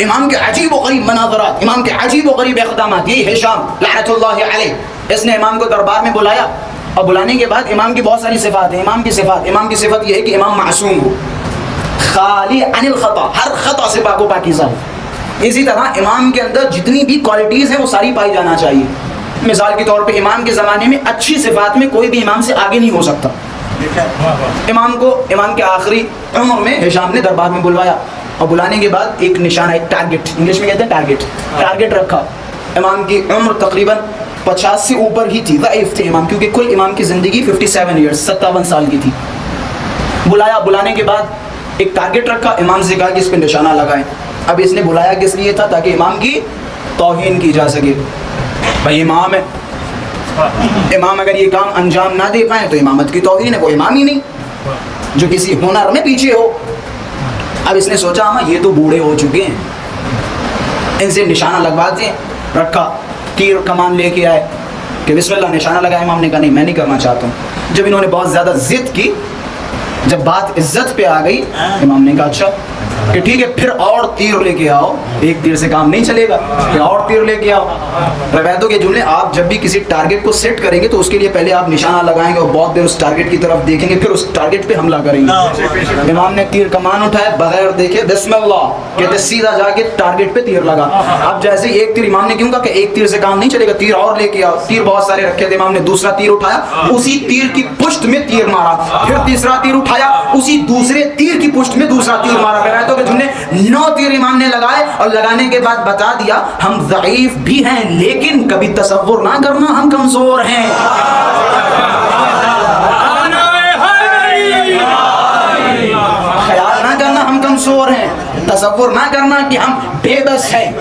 امام کے عجیب و غریب مناظرات، امام کے عجیب و غریب اقدامات. یہی ہشام لعنت اللہ علیہ، اس نے امام کو دربار میں بلایا اور بلانے کے بعد امام کی بہت ساری صفات ہیں. امام کی صفت یہ ہے کہ امام معصوم ہو، خالی عن الخطا، ہر خطا سے پاک و پاکیزہ ہو. اسی طرح امام کے اندر جتنی بھی کوالٹیز ہیں وہ ساری پائی جانا چاہیے. مثال کے طور پہ امام کے زمانے میں اچھی صفات میں کوئی بھی امام سے آگے نہیں ہو سکتا. امام کے آخری عمر میں ہشام نے دربار میں بلوایا اور بلانے کے بعد ایک نشانہ، ایک ٹارگٹ، انگلش میں کہتے ہیں ٹارگٹ رکھا. امام کی عمر تقریباً 50 سے اوپر ہی تھی، ضعیف تھے امام، کیونکہ کل امام کی زندگی 57 ایئرس 57 سال کی تھی. بلایا، بلانے کے بعد ایک ٹارگٹ رکھا، امام سے کہا کہ اس پہ نشانہ لگائیں. اب اس نے بلایا کس لیے تھا؟ تاکہ امام کی توہین کی جا سکے. بھائی امام ہے، امام اگر یہ کام انجام نہ دے پائے تو امامت کی توہین ہے، وہ امام ہی نہیں جو کسی ہنر میں پیچھے ہو. اب اس نے سوچا ہاں یہ تو بوڑھے ہو چکے ہیں، ان سے نشانہ لگواتے ہیں. رکھا، تیر کمان لے کے آئے کہ بسم اللہ، نشانہ لگایا. امام نے کہا نہیں، میں نہیں کرنا چاہتا ہوں. جب انہوں نے بہت زیادہ ضد کی، جب بات عزت پہ آ گئی، امام نے کہا اچھا کہ ٹھیک ہے، پھر اور تیر لے کے آؤ، ایک تیر سے کام نہیں چلے گا، پھر اور تیر لے کے آؤ. روایتوں کے جملے، آپ جب بھی کسی ٹارگٹ کو سیٹ کریں گے تو اس کے لیے پہلے آپ نشانہ لگائیں گے اور بہت دیر اس ٹارگٹ کی طرف دیکھیں گے، پھر اس ٹارگٹ پہ حملہ کریں گے. امام نے تیر کمان اٹھایا، بغیر دیکھے بسم اللہ کہتے سیدھا جا کے ٹارگٹ پہ تیر لگا. اب جیسے ایک تیر، امام نے کیوں کہا کہ ایک تیر سے کام نہیں چلے گا، تیر اور لے کے آؤ. تیر بہت سارے رکھے تھے، امام نے دوسرا تیر اٹھایا، اسی تیر کی پشت میں تیر مارا. پھر تیسرا تیر اٹھایا، اسی دوسرے تیر کی پشت میں دوسرا تیر مارا. روایتوں کے جملے 9 تیر امام نے لگائے اور لگانے کے بعد بتا دیا ہم ضعیف بھی ہیں لیکن کبھی تصور نہ کرنا ہم کمزور ہیں. خیال نہ کرنا ہم کمزور ہیں، تصور نہ کرنا کہ ہم بے بس ہیں.